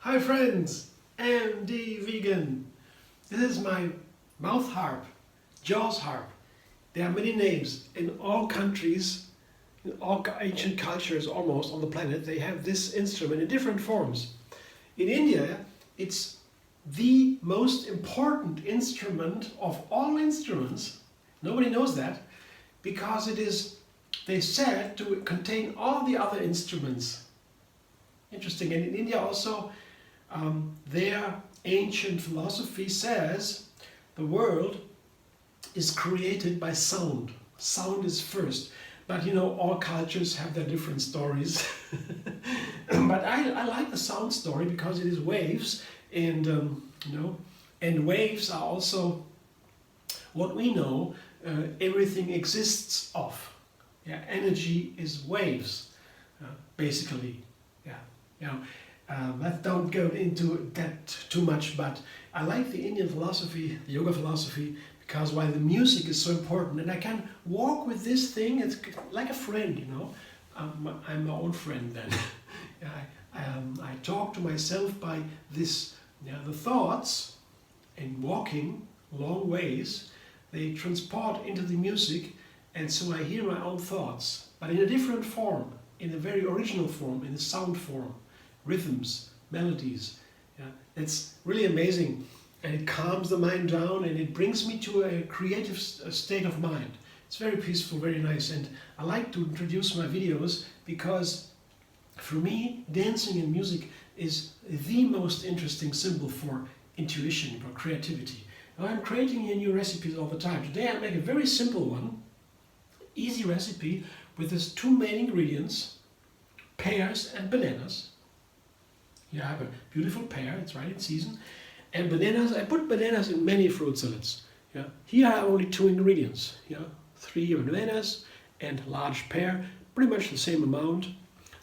Hi friends, MD Vegan. This is my mouth harp, Jaws harp. There are many names in all countries, in all ancient cultures almost on the planet. They have this instrument in different forms. In India, it's the most important instrument of all instruments. Nobody knows that because it is, they said, to contain all the other instruments. Interesting. And in India also, their ancient philosophy says the world is created by sound. Sound is first. But you know, all cultures have their different stories. But I like the sound story because it is waves, and and waves are also what we know everything exists of. Yeah, energy is waves, basically. Yeah, let's don't go into that too much, but I like the Indian philosophy, the yoga philosophy, because while the music is so important, and I can walk with this thing, it's like a friend, you know. I'm my own friend then. I talk to myself by this, the thoughts, and walking long ways, they transport into the music, and so I hear my own thoughts, but in a different form, in a very original form, in a sound form. Rhythms, melodies. Yeah, it's really amazing, and it calms the mind down, and it brings me to a creative state of mind. It's very peaceful, very nice, and I like to introduce my videos because for me, dancing and music is the most interesting symbol for intuition, for creativity. Now, I'm creating here new recipes all the time. Today I make a very simple one, easy recipe with these two main ingredients, pears and bananas. Here I have a beautiful pear, it's right in season. And bananas, I put bananas in many fruit salads. Yeah. Here I have only two ingredients. Yeah. 3 bananas and large pear, pretty much the same amount.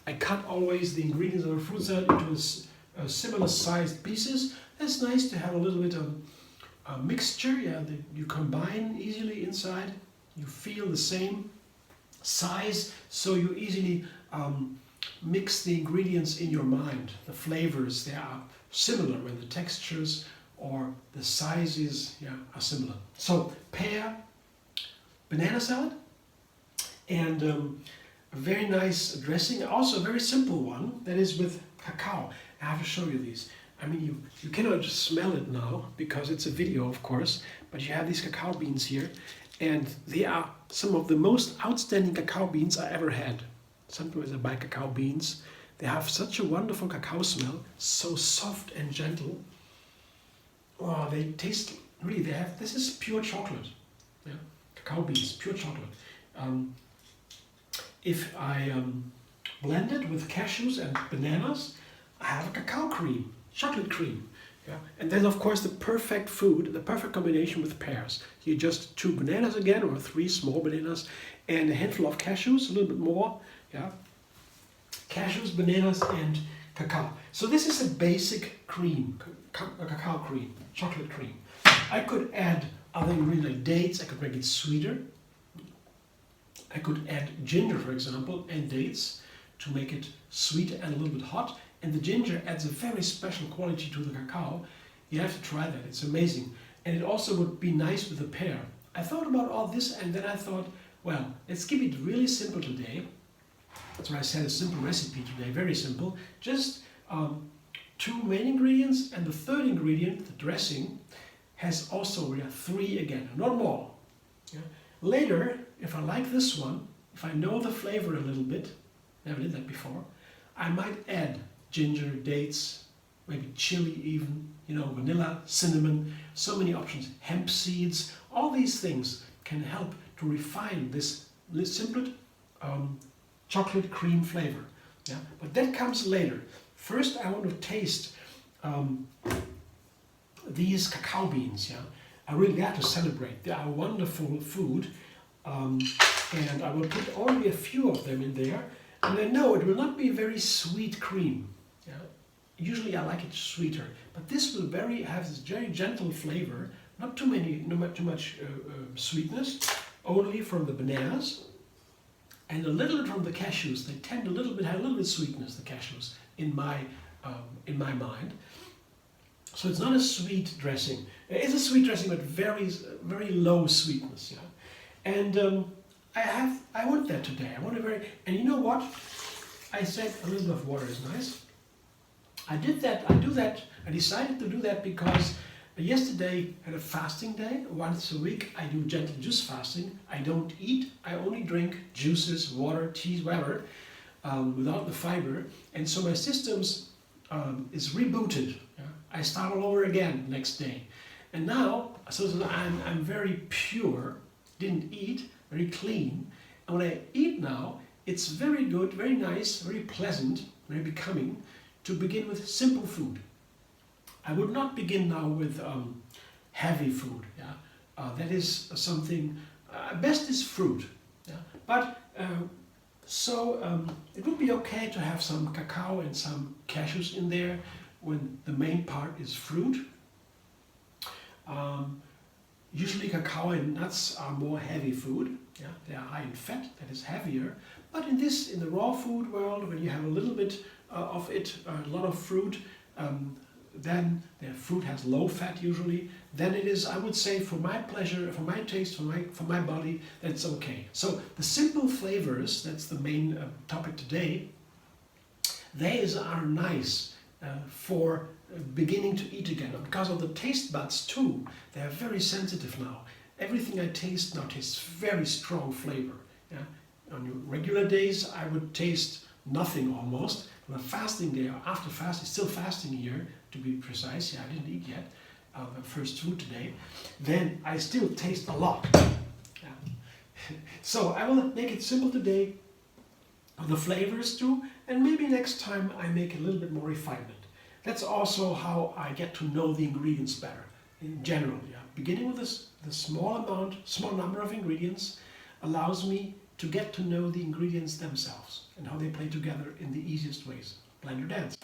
I cut always the ingredients of a fruit salad into similar sized pieces. It's nice to have a little bit of a mixture. Yeah, you combine easily inside. You feel the same size, so you easily mix the ingredients in your mind. The flavors, they are similar when the textures or the sizes are similar. So pear, banana salad, and a very nice dressing, also a very simple one, that is with cacao. I have to show you these. I mean, you cannot just smell it now because it's a video, of course, but you have these cacao beans here, and they are some of the most outstanding cacao beans I ever had. Sometimes I buy cacao beans. They have such a wonderful cacao smell, so soft and gentle. Oh, they taste, really, this is pure chocolate. Yeah? Cacao beans, pure chocolate. If I blend it with cashews and bananas, I have a cacao cream, chocolate cream. Yeah? And then, of course, the perfect food, the perfect combination with pears. You just 2 bananas again, or 3 small bananas, and a handful of cashews, a little bit more. Yeah, cashews, bananas, and cacao. So this is a basic cream, a cacao cream, chocolate cream. I could add other ingredients like dates. I could make it sweeter. I could add ginger, for example, and dates to make it sweeter and a little bit hot. And the ginger adds a very special quality to the cacao. You have to try that. It's amazing. And it also would be nice with the pear. I thought about all this, and then I thought, well, let's keep it really simple today. That's why I said a simple recipe today, very simple. Just 2 main ingredients, and the third ingredient, the dressing, has also 3 again, not more. Yeah. Later, if I like this one, if I know the flavor a little bit, never did that before, I might add ginger, dates, maybe chili even, vanilla, cinnamon, so many options, hemp seeds, all these things can help to refine this simple chocolate cream flavor. Yeah? But that comes later. First I want to taste these cacao beans. Yeah? I really got to celebrate. They are wonderful food, and I will put only a few of them in there, and I know it will not be very sweet cream. Yeah? Usually I like it sweeter, but this will have this very gentle flavor, not too much sweetness, only from the bananas, and a little bit from the cashews. They tend have a little bit sweetness, the cashews, in my in my mind. So it's not a sweet dressing. It is a sweet dressing, but very low sweetness. Yeah? And I want that today. I want a very, and you know what? I said a little bit of water is nice. I do that, I decided to do that because yesterday I had a fasting day. Once a week I do gentle juice fasting. I don't eat, I only drink juices, water, teas, whatever, without the fiber. And so my systems is rebooted. Yeah? I start all over again next day. And now, so I'm very pure, didn't eat, very clean. And when I eat now, it's very good, very nice, very pleasant, very becoming to begin with simple food. I would not begin now with heavy food. Yeah? That is something, best is fruit. Yeah? But it would be okay to have some cacao and some cashews in there when the main part is fruit. Usually cacao and nuts are more heavy food. Yeah? They are high in fat, that is heavier. But in the raw food world, when you have a little bit of it, a lot of fruit, then the fruit has low fat usually, then it is, I would say, for my pleasure, for my taste, for my body, that's okay. So the simple flavors, that's the main topic today, they are nice for beginning to eat again. Because of the taste buds too, they are very sensitive now. Everything I taste now tastes very strong flavor. Yeah? On regular days I would taste nothing almost. On a fasting day or after fasting, still fasting here to be precise, yeah, I didn't eat yet, the first food today, then I still taste a lot. Yeah. So I will make it simple today, the flavors too, and maybe next time I make a little bit more refinement. That's also how I get to know the ingredients better in general. Yeah. Beginning with the small number of ingredients allows me to get to know the ingredients themselves and how they play together in the easiest ways. Blender dance.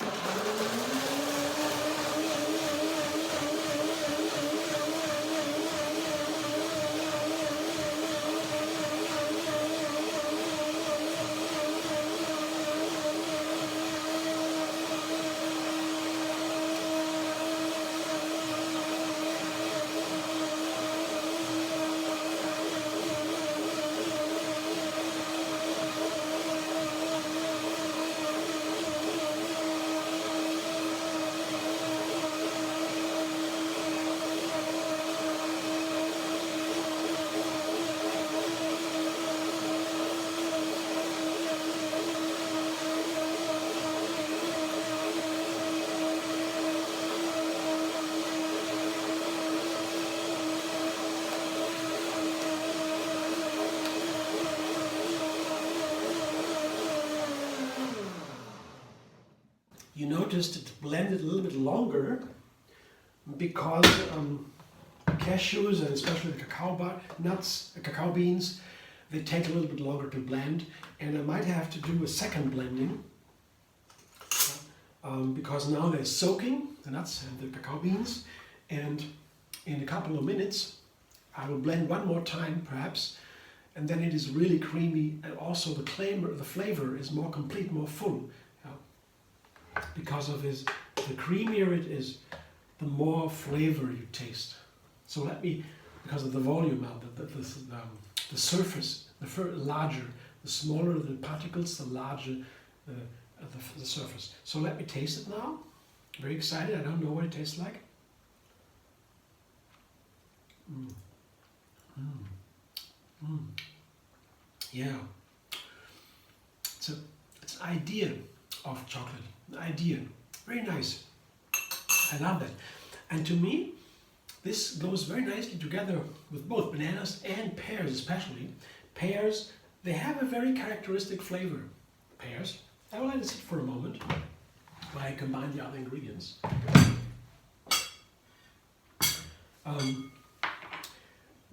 You noticed it blended a little bit longer because cashews and especially the cacao beans, they take a little bit longer to blend, and I might have to do a second blending because now they're soaking, the nuts and the cacao beans, and in a couple of minutes I will blend one more time perhaps, and then it is really creamy, and also the flavor is more complete, more full. Because of the creamier it is, the more flavor you taste. So because of the volume now, the surface, larger, the smaller the particles, the larger the surface. So let me taste it now. Very excited, I don't know what it tastes like. Yeah. It's an idea of chocolate. Idea. Very nice. I love that. And to me, this goes very nicely together with both bananas and pears especially. Pears, they have a very characteristic flavor. Pears. I will let it sit for a moment while I combine the other ingredients.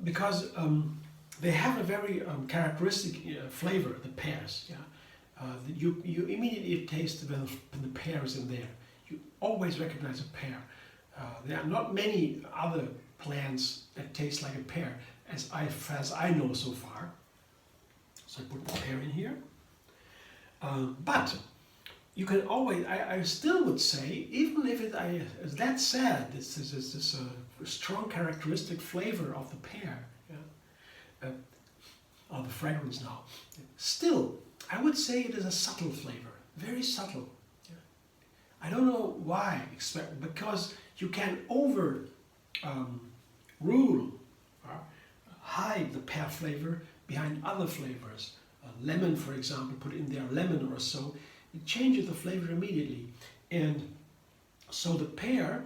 Because they have a very characteristic flavor, the pears. Yeah. You immediately taste when the pear is in there. You always recognize a pear. There are not many other plants that taste like a pear, as I know so far. So I put the pear in here. But you can always, I still would say, even if it's that sad, this strong characteristic flavor of the pear, yeah, or the fragrance now, still, I would say it is a subtle flavor, very subtle. Yeah. I don't know why, because you can rule or hide the pear flavor behind other flavors. Lemon, for example, put in there lemon or so, it changes the flavor immediately. And so the pear,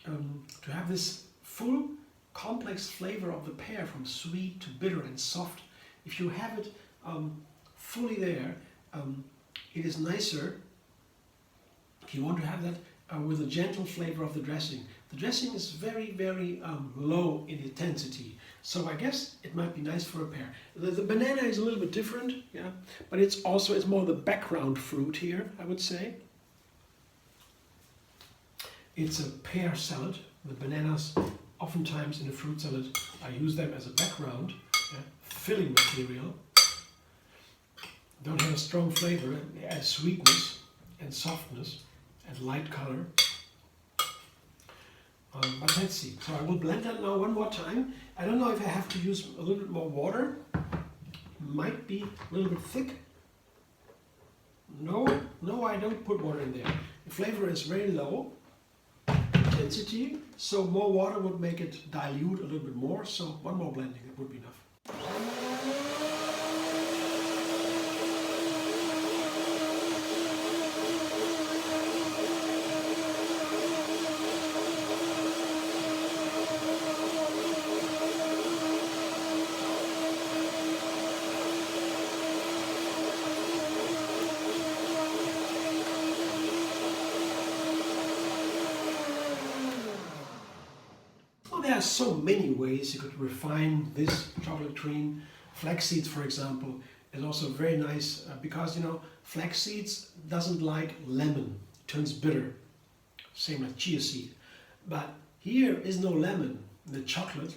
to have this full complex flavor of the pear from sweet to bitter and soft, if you have it fully there, it is nicer if you want to have that with a gentle flavor of the dressing. The dressing is very, very low in intensity, so I guess it might be nice for a pear. The banana is a little bit different, yeah, but it's more the background fruit here, I would say. It's a pear salad. The bananas, oftentimes in a fruit salad, I use them as a background, yeah, filling material. Don't have a strong flavor, they add sweetness and softness and light color. But let's see. So I will blend that now one more time. I don't know if I have to use a little bit more water. Might be a little bit thick. No, I don't put water in there. The flavor is very low intensity, so more water would make it dilute a little bit more. So one more blending, it would be enough. There are so many ways you could refine this chocolate cream. Flax seeds, for example, is also very nice because, you know, flax seeds doesn't like lemon. It turns bitter. Same as chia seed. But here is no lemon in the chocolate.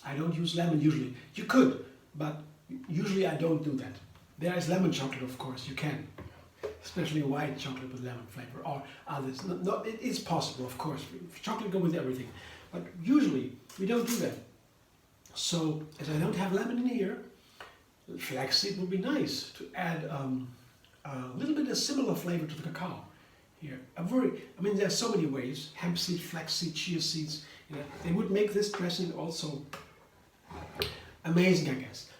I don't use lemon usually. You could, but usually I don't do that. There is lemon chocolate, of course, you can. Especially white chocolate with lemon flavor or others. No, it is possible, of course. Chocolate goes with everything. But usually we don't do that. So as I don't have lemon in here, flaxseed would be nice to add a little bit of similar flavor to the cacao here. There are so many ways: hemp seed, flaxseed, chia seeds. You know, they would make this dressing also amazing, I guess.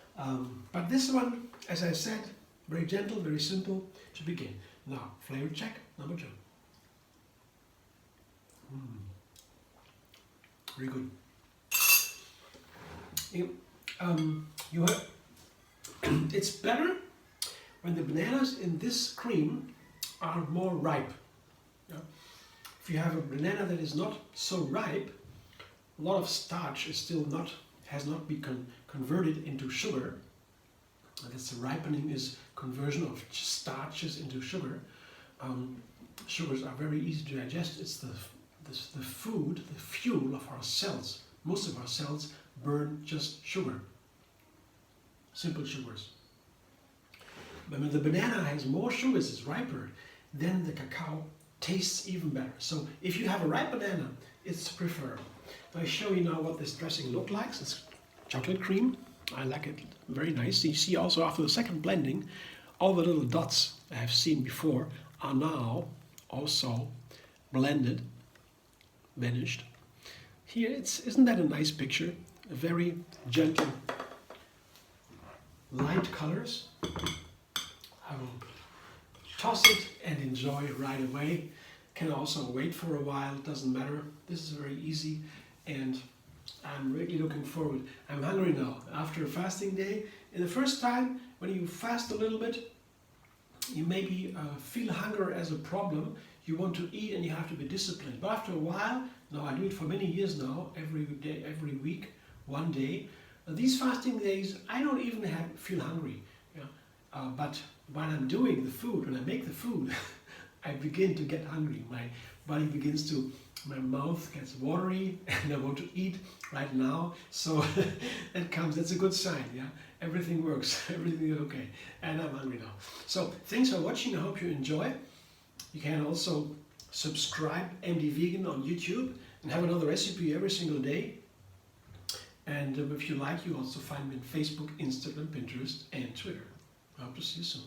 But this one, as I said, very gentle, very simple to begin. Now, flavor check number 2. Very good. It's better when the bananas in this cream are more ripe. Yeah? If you have a banana that is not so ripe, a lot of starch is has not been converted into sugar. That's the ripening is conversion of starches into sugar. Sugars are very easy to digest. It's the food, the fuel of our cells. Most of our cells burn just sugar, simple sugars. But when the banana has more sugars, it's riper, then the cacao tastes even better. So if you have a ripe banana, it's preferred. I show you now what this dressing looks like. It's chocolate cream. I like it very nice. You see also after the second blending, all the little dots I have seen before are now also blended, vanished. Here, isn't that a nice picture? A very gentle, light colors. I will toss it and enjoy right away. Can also wait for a while, doesn't matter. This is very easy and I'm really looking forward. I'm hungry now after a fasting day. And the first time when you fast a little bit, you maybe feel hunger as a problem. You want to eat and you have to be disciplined. But after a while, now I do it for many years now, every day, every week, one day. These fasting days, I don't even feel hungry. Yeah? But when I'm doing the food, when I make the food, I begin to get hungry. My body begins to, my mouth gets watery and I want to eat right now. So that's a good sign. Yeah, everything works, everything is okay. And I'm hungry now. So thanks for watching. I hope you enjoy. You can also subscribe MD Vegan on YouTube and have another recipe every single day. And if you like, you also find me on Facebook, Instagram, Pinterest, and Twitter. I hope to see you soon.